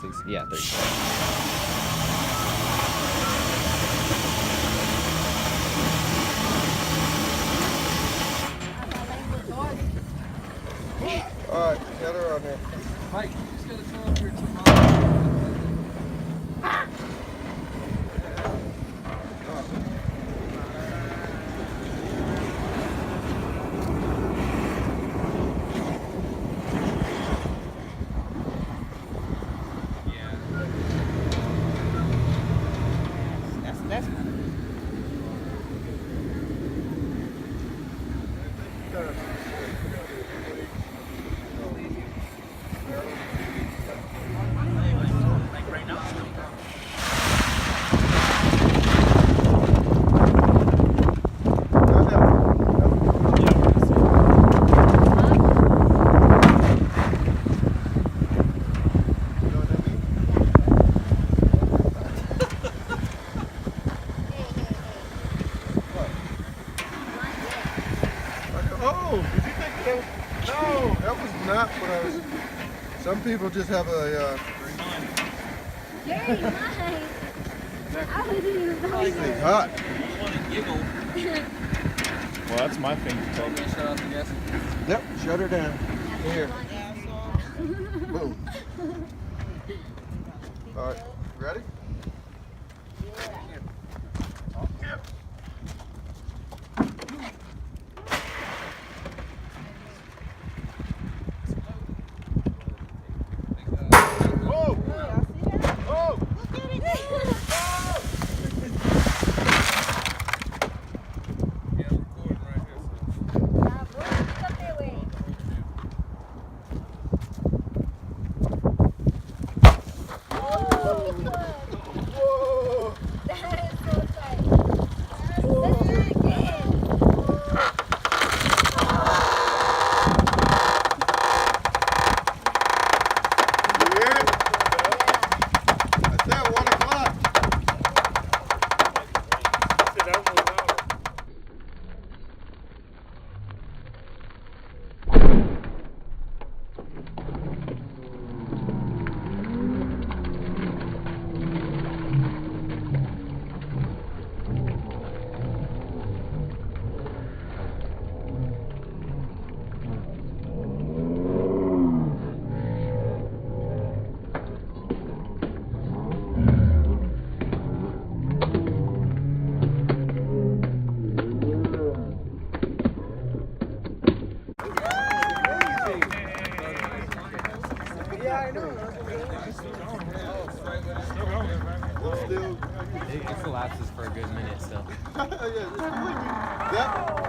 36. Yeah, 36. All right, get her on here. Mike, you just gotta throw up your 2 miles. That's Oh, did you think that? No, that was not what I was. Some people just have a. Very nice. I wasn't even going It's there. hot. Well, that's my thing. Told me to shut off the gas. Yep, shut her down. Here. Boom. All right, you ready? Whoa! Whoa! Yeah, I'm recording right here. Whoa! That is so tight. Let's do it again. You hear it? I said 1 o'clock. Still. it elapses for a good minute still. Yeah, that